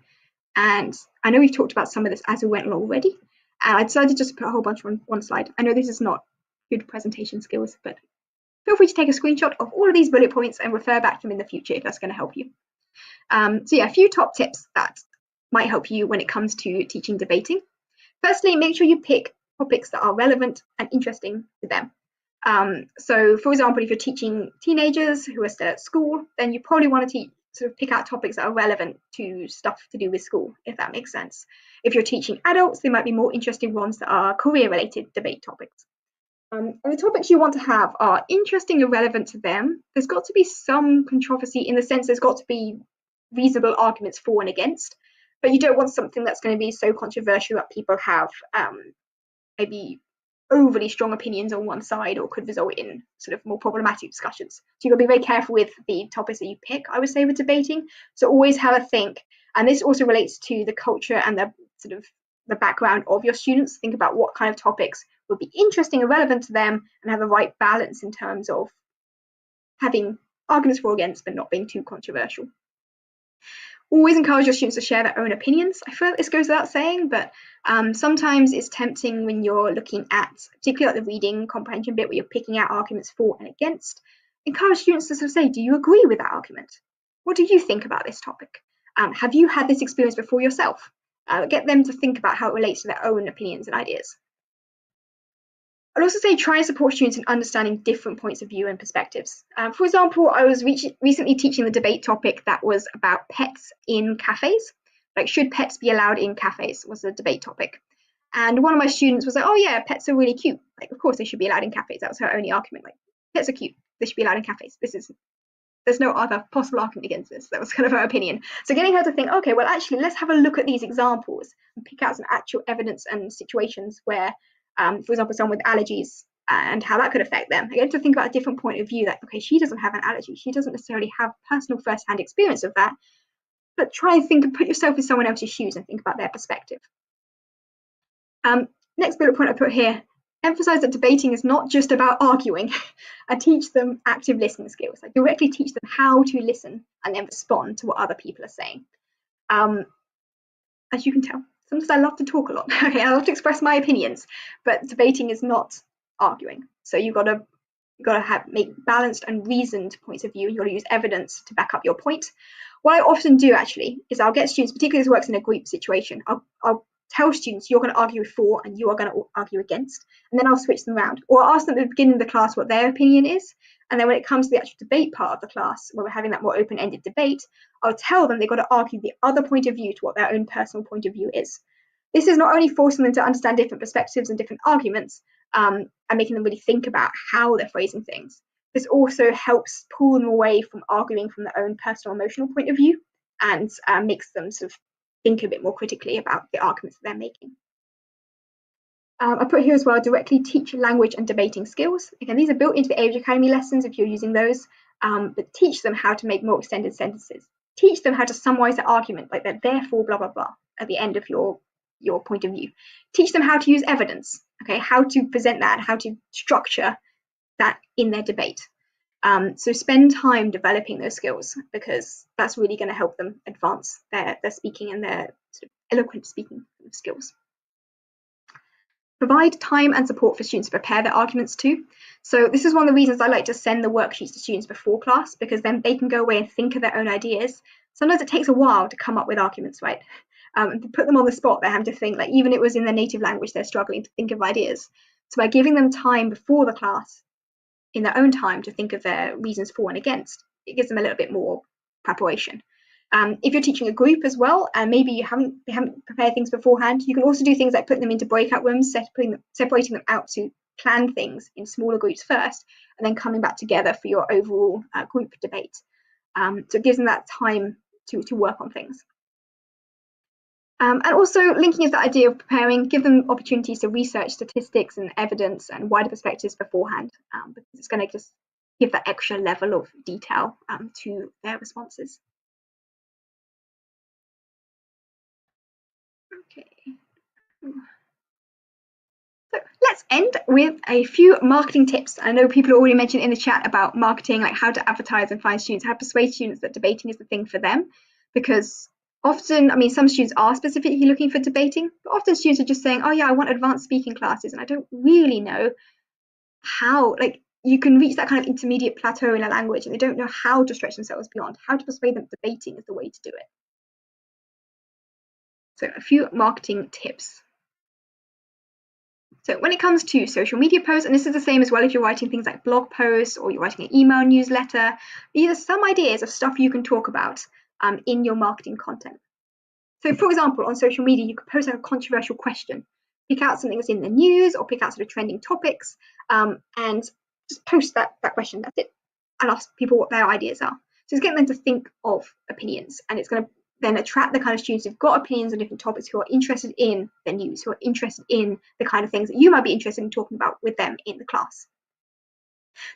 And I know we've talked about some of this as we went along already, and I decided just to put a whole bunch on one slide. I know this is not good presentation skills, but feel free to take a screenshot of all of these bullet points and refer back to them in the future if that's going to help you. So yeah, a few top tips that might help you when it comes to teaching debating. Firstly, make sure you pick topics that are relevant and interesting to them. So for example, if you're teaching teenagers who are still at school, then you probably want to sort of pick out topics that are relevant to stuff to do with school, if that makes sense. If you're teaching adults, there might be more interesting ones that are career-related debate topics. And the topics you want to have are interesting and relevant to them. There's got to be some controversy in the sense there's got to be reasonable arguments for and against, but you don't want something that's going to be so controversial that people have maybe overly strong opinions on one side or could result in sort of more problematic discussions. So you've got to be very careful with the topics that you pick, I would say, with debating. So always have a think, and this also relates to the culture and the sort of the background of your students. Think about what kind of topics would be interesting and relevant to them and have the right balance in terms of having arguments for or against but not being too controversial. Always encourage your students to share their own opinions. I feel like this goes without saying, but sometimes it's tempting when you're looking at, particularly like the reading comprehension bit where you're picking out arguments for and against. Encourage students to sort of say, do you agree with that argument? What do you think about this topic? Have you had this experience before yourself? Get them to think about how it relates to their own opinions and ideas. I'd also say try and support students in understanding different points of view and perspectives. For example, I was recently teaching the debate topic that was about pets in cafes. Like, should pets be allowed in cafes was the debate topic. And one of my students was like, oh yeah, pets are really cute. Like, of course they should be allowed in cafes. That was her only argument. Like, pets are cute. They should be allowed in cafes. There's no other possible argument against this. That was kind of her opinion. So getting her to think, okay, well, actually, let's have a look at these examples and pick out some actual evidence and situations where, for example, someone with allergies and how that could affect them. I get to think about a different point of view that, okay, she doesn't have an allergy. She doesn't necessarily have personal first-hand experience of that, but try and think and put yourself in someone else's shoes and think about their perspective. Next bullet point I put here, emphasize that debating is not just about arguing. I teach them active listening skills. I directly teach them how to listen and then respond to what other people are saying. As you can tell, sometimes I love to talk a lot. Okay, I love to express my opinions, but debating is not arguing. So you've got to make balanced and reasoned points of view. You've got to use evidence to back up your point. What I often do actually is I'll get students, particularly this works in a group situation, I'll tell students you're going to argue for and you are going to argue against, and then I'll switch them around. Or I'll ask them at the beginning of the class what their opinion is, and then when it comes to the actual debate part of the class, where we're having that more open-ended debate, I'll tell them they've got to argue the other point of view to what their own personal point of view is. This is not only forcing them to understand different perspectives and different arguments, and making them really think about how they're phrasing things. This also helps pull them away from arguing from their own personal emotional point of view, and makes them sort of think a bit more critically about the arguments that they're making. I put here as well, directly teach language and debating skills. Again, these are built into the Abridge Academy lessons if you're using those, but teach them how to make more extended sentences. Teach them how to summarize the argument, like that therefore blah, blah, blah, at the end of your point of view. Teach them how to use evidence, okay, how to present that, how to structure that in their debate. So spend time developing those skills, because that's really going to help them advance their speaking and their sort of eloquent speaking skills. Provide time and support for students to prepare their arguments too. So this is one of the reasons I like to send the worksheets to students before class, because then they can go away and think of their own ideas. Sometimes it takes a while to come up with arguments, right? To put them on the spot, they're having to think, like even if it was in their native language, they're struggling to think of ideas. So by giving them time before the class, in their own time, to think of their reasons for and against, it gives them a little bit more preparation. If you're teaching a group as well, and maybe they haven't prepared things beforehand, you can also do things like putting them into breakout rooms, separating them out to plan things in smaller groups first, and then coming back together for your overall group debate. So it gives them that time to work on things. And also linking is the idea of preparing, give them opportunities to research statistics and evidence and wider perspectives beforehand, because it's going to just give that extra level of detail to their responses. Okay. So let's end with a few marketing tips. I know people already mentioned in the chat about marketing, like how to advertise and find students, how to persuade students that debating is the thing for them, because often, I mean, some students are specifically looking for debating, but often students are just saying, oh yeah, I want advanced speaking classes, and I don't really know how, like, you can reach that kind of intermediate plateau in a language and they don't know how to stretch themselves beyond, how to persuade them debating is the way to do it. So a few marketing tips. So when it comes to social media posts, and this is the same as well if you're writing things like blog posts or you're writing an email newsletter, these are some ideas of stuff you can talk about in your marketing content. So for example, on social media, you could post like a controversial question, pick out something that's in the news or pick out sort of trending topics, and just post that question, that's it, and ask people what their ideas are. So it's getting them to think of opinions, and it's going to then attract the kind of students who've got opinions on different topics, who are interested in the news, who are interested in the kind of things that you might be interested in talking about with them in the class.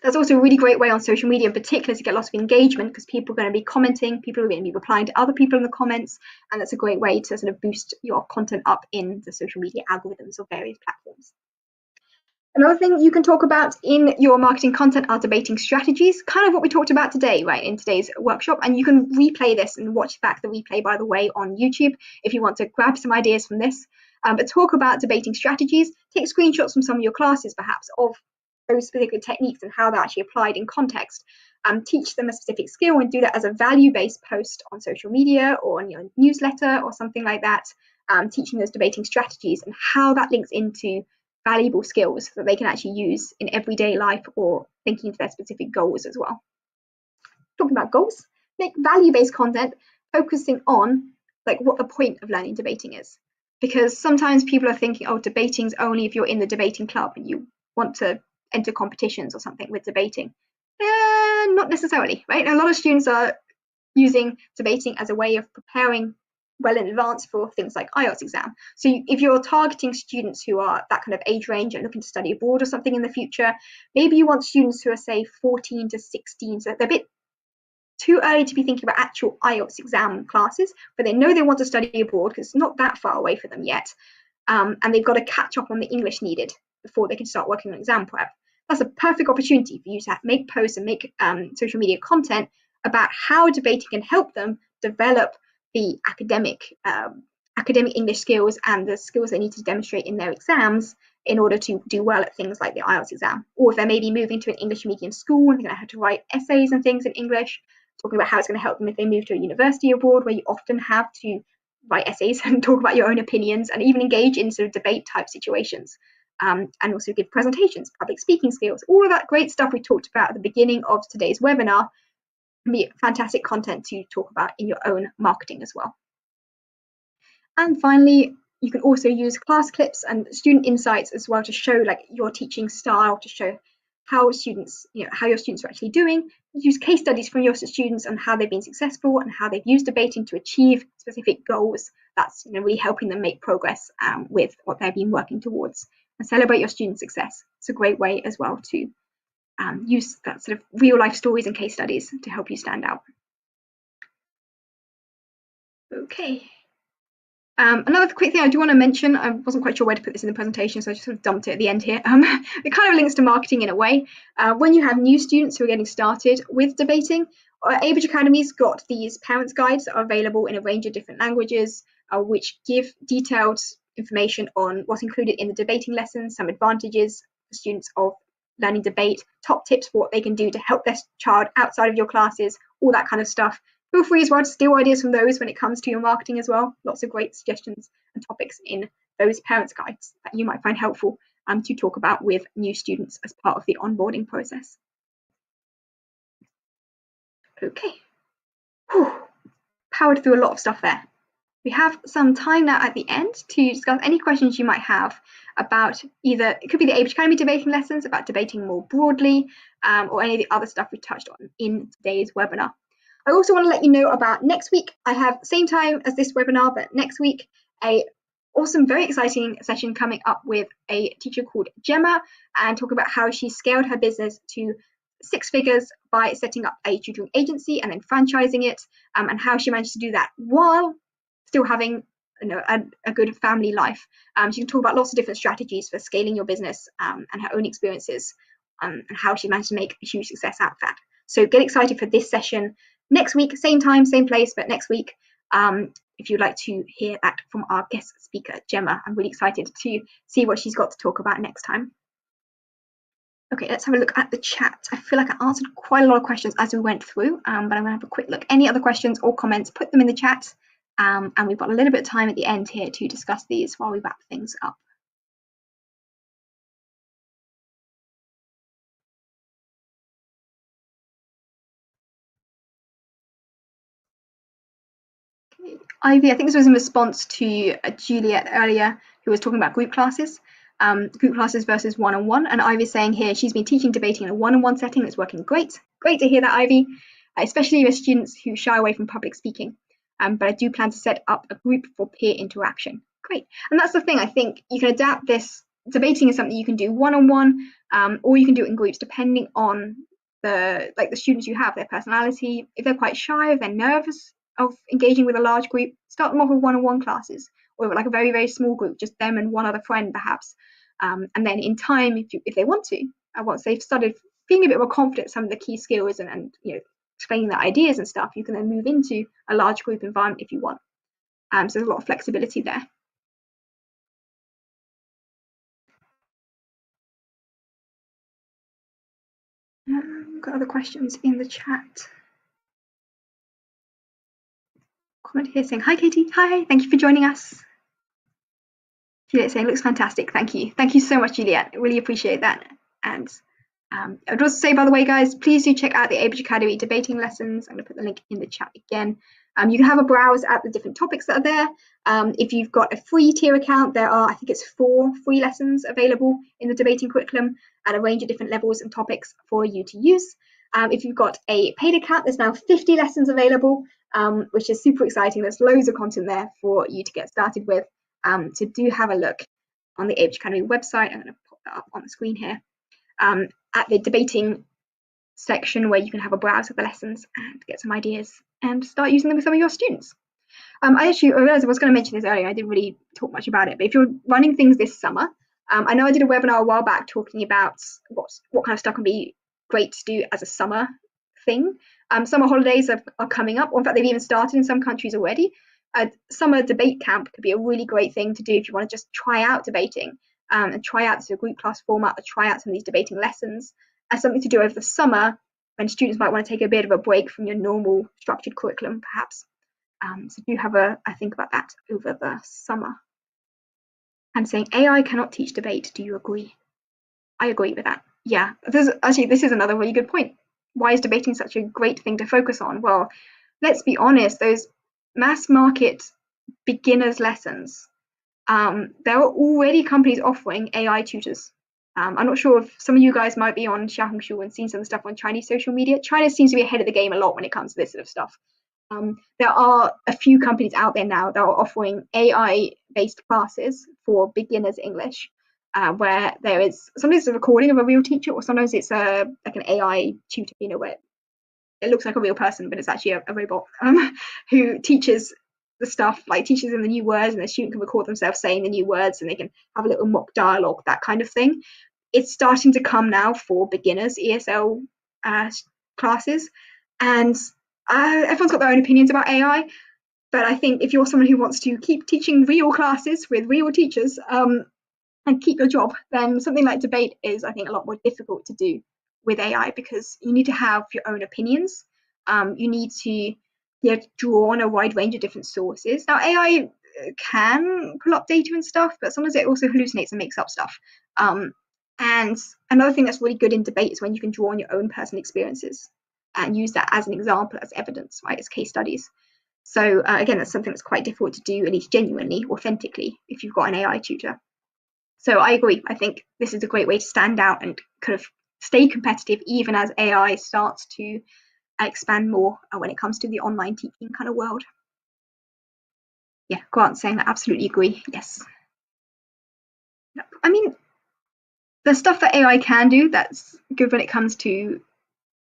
That's also a really great way on social media in particular to get lots of engagement, because people are going to be commenting, people are going to be replying to other people in the comments, and that's a great way to sort of boost your content up in the social media algorithms of various platforms. Another thing you can talk about in your marketing content are debating strategies, kind of what we talked about today, right, in today's workshop. And you can replay this and watch back the replay, by the way, on YouTube if you want to grab some ideas from this. But talk about debating strategies, take screenshots from some of your classes, perhaps, of those particular techniques and how they're actually applied in context. Teach them a specific skill and do that as a value-based post on social media or on your newsletter or something like that, teaching those debating strategies and how that links into valuable skills that they can actually use in everyday life or thinking of their specific goals as well. Talking about goals, make value-based content focusing on like what the point of learning debating is. Because sometimes people are thinking, oh, debating's only if you're in the debating club and you want to enter competitions or something with debating. Not necessarily, right? A lot of students are using debating as a way of preparing well in advance for things like IELTS exam. So if you're targeting students who are that kind of age range and looking to study abroad or something in the future, maybe you want students who are, say, 14 to 16, so they're a bit too early to be thinking about actual IELTS exam classes, but they know they want to study abroad because it's not that far away for them yet, and they've got to catch up on the English needed before they can start working on exam prep. That's a perfect opportunity for you to make posts and make social media content about how debating can help them develop the academic English skills and the skills they need to demonstrate in their exams in order to do well at things like the IELTS exam. Or if they're maybe moving to an English medium school and they're going to have to write essays and things in English, talking about how it's going to help them if they move to a university abroad where you often have to write essays and talk about your own opinions, and even engage in sort of debate type situations, and also give presentations, public speaking skills, all of that great stuff we talked about at the beginning of today's webinar can be fantastic content to talk about in your own marketing as well. And finally, you can also use class clips and student insights as well to show like your teaching style, to show how students, how your students are actually doing. Use case studies from your students and how they've been successful and how they've used debating to achieve specific goals. That's really helping them make progress with what they've been working towards. And celebrate your student success. It's a great way as well to use that sort of real life stories and case studies to help you stand out. Okay. Another quick thing I do want to mention, I wasn't quite sure where to put this in the presentation, so I just sort of dumped it at the end here. It kind of links to marketing in a way. When you have new students who are getting started with debating, Abridge Academy's got these parents' guides that are available in a range of different languages, which give detailed information on what's included in the debating lessons, some advantages for students of learning debate, top tips for what they can do to help their child outside of your classes, all that kind of stuff. Feel free as well to steal ideas from those when it comes to your marketing as well. Lots of great suggestions and topics in those parents' guides that you might find helpful to talk about with new students as part of the onboarding process. Okay, powered through a lot of stuff there. We have some time now at the end to discuss any questions you might have about either, it could be the Abridge Academy debating lessons, about debating more broadly, or any of the other stuff we touched on in today's webinar. I also want to let you know about next week. I have same time as this webinar, but next week, a awesome, very exciting session coming up with a teacher called Gemma, and talk about how she scaled her business to 6 figures by setting up a tutoring agency and then franchising it, and how she managed to do that while still having a good family life. She can talk about lots of different strategies for scaling your business and her own experiences, and how she managed to make a huge success out of that. So get excited for this session next week, same time, same place, but next week. If you'd like to hear that from our guest speaker, Gemma, I'm really excited to see what she's got to talk about next time. Okay, let's have a look at the chat. I feel like I answered quite a lot of questions as we went through, but I'm going to have a quick look. Any other questions or comments, put them in the chat. And we've got a little bit of time at the end here to discuss these while we wrap things up. Okay. Ivy, I think this was in response to Juliet earlier, who was talking about group classes versus one-on-one. And Ivy's saying here she's been teaching debating in a one-on-one setting. It's working great. Great to hear that, Ivy, especially with students who shy away from public speaking. But I do plan to set up a group for peer interaction. Great. And that's the thing, I think you can adapt this. Debating is something you can do one-on-one, or you can do it in groups depending on the students you have, their personality. If they're quite shy, if they're nervous of engaging with a large group, start them off with one-on-one classes, or like a very, very small group, just them and one other friend perhaps. And then in time, if they want to, once they've started feeling a bit more confident, some of the key skills and explaining their ideas and stuff, you can then move into a large group environment if you want. So there's a lot of flexibility there. Got other questions in the chat. Comment here saying, hi Katie, hi, thank you for joining us. Juliet saying, looks fantastic, thank you. Thank you so much, Juliet, really appreciate that. And I'd also say, by the way, guys, please do check out the Abridge Academy debating lessons. I'm going to put the link in the chat again. You can have a browse at the different topics that are there. If you've got a free tier account, there are, I think it's 4 free lessons available in the debating curriculum at a range of different levels and topics for you to use. If you've got a paid account, there's now 50 lessons available, which is super exciting. There's loads of content there for you to get started with. So do have a look on the Abridge Academy website. I'm going to pop that up on the screen here. At the debating section where you can have a browse of the lessons and get some ideas and start using them with some of your students. I realized I was going to mention this earlier. I didn't really talk much about it, but if you're running things this summer, I know I did a webinar a while back talking about what kind of stuff can be great to do as a summer thing. Summer holidays are coming up, or in fact they've even started in some countries already. Summer debate camp could be a really great thing to do if you want to just try out debating. And try out this group class format, or try out some of these debating lessons as something to do over the summer when students might want to take a bit of a break from your normal structured curriculum, perhaps. So do have a think about that over the summer. And saying AI cannot teach debate. Do you agree? I agree with that. Yeah, this is another really good point. Why is debating such a great thing to focus on? Well, let's be honest, those mass market beginners lessons, there are already companies offering AI tutors. I'm not sure if some of you guys might be on Xiaohongshu and seen some of the stuff on Chinese social media. China seems to be ahead of the game a lot when it comes to this sort of stuff. There are a few companies out there now that are offering AI-based classes for beginners English, where there is sometimes it's a recording of a real teacher, or sometimes it's like an AI tutor, where it looks like a real person, but it's actually a robot who teaches the stuff, like teaches them the new words, and the student can record themselves saying the new words, and they can have a little mock dialogue, that kind of thing. It's starting to come now for beginners ESL classes, and everyone's got their own opinions about AI. But I think if you're someone who wants to keep teaching real classes with real teachers and keep your job, then something like debate is, I think, a lot more difficult to do with AI, because you need to have your own opinions. You need to be able to draw on a wide range of different sources. Now, AI can pull up data and stuff, but sometimes it also hallucinates and makes up stuff. And another thing that's really good in debate is when you can draw on your own personal experiences and use that as an example, as evidence, right, as case studies. So again, that's something that's quite difficult to do, at least genuinely, authentically, if you've got an AI tutor. So I agree. I think this is a great way to stand out and kind of stay competitive, even as AI starts to expand more when it comes to the online teaching kind of world. Yeah, Grant's saying I absolutely agree. Yes. I mean, the stuff that AI can do that's good when it comes to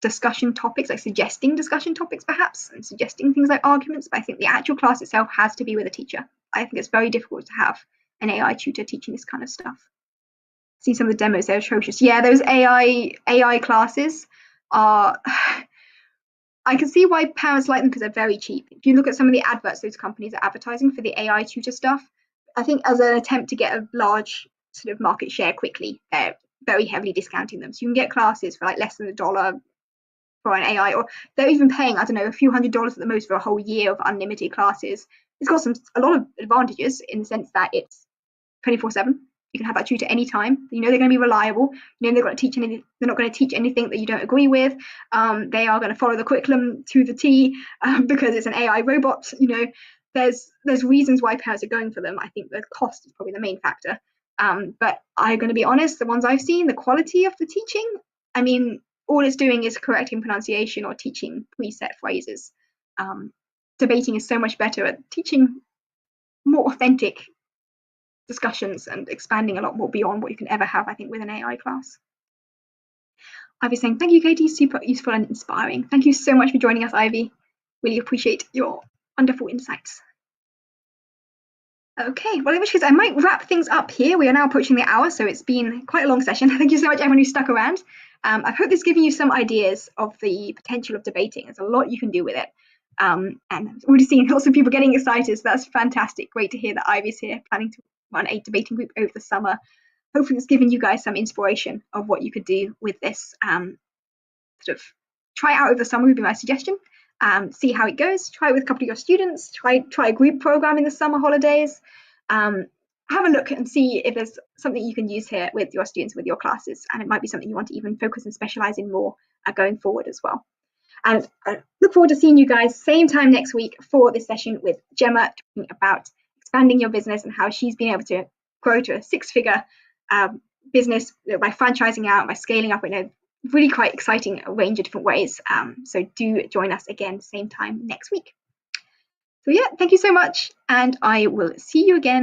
discussion topics, like suggesting discussion topics perhaps, and suggesting things like arguments, but I think the actual class itself has to be with a teacher. I think it's very difficult to have an AI tutor teaching this kind of stuff. See some of the demos, they're atrocious. Yeah, those AI classes are I can see why parents like them, because they're very cheap. If you look at some of the adverts those companies are advertising for the AI tutor stuff, I think as an attempt to get a large sort of market share quickly, they're very heavily discounting them. So you can get classes for like less than $1 for an AI, or they're even paying, I don't know, a few $100s at the most for a whole year of unlimited classes. It's got a lot of advantages in the sense that it's 24/7. You can have that tutor anytime. You know they're going to be reliable. You know they're not going to teach anything that you don't agree with. They are going to follow the curriculum to the T because it's an AI robot. There's reasons why parents are going for them. I think the cost is probably the main factor. But I'm going to be honest, the ones I've seen, the quality of the teaching, I mean, all it's doing is correcting pronunciation or teaching preset phrases. Debating is so much better at teaching more authentic discussions and expanding a lot more beyond what you can ever have, I think, with an AI class. Ivy saying, thank you, Katie, super useful and inspiring. Thank you so much for joining us, Ivy. Really appreciate your wonderful insights. Okay, well, in which case I might wrap things up here. We are now approaching the hour, so it's been quite a long session. Thank you so much, everyone who stuck around. I hope this has given you some ideas of the potential of debating. There's a lot you can do with it. And I've already seen lots of people getting excited, so that's fantastic. Great to hear that Ivy's here, planning to run a debating group over the summer. Hopefully it's given you guys some inspiration of what you could do with this. Sort of try it out over the summer would be my suggestion. See how it goes. Try it with a couple of your students. Try a group program in the summer holidays. Have a look and see if there's something you can use here with your students, with your classes, and it might be something you want to even focus and specialize in more going forward as well. And I look forward to seeing you guys same time next week for this session with Gemma, talking about expanding your business and how she's been able to grow to a six-figure business by franchising out, by scaling up in a really quite exciting range of different ways. So do join us again same time next week. So yeah, thank you so much, and I will see you again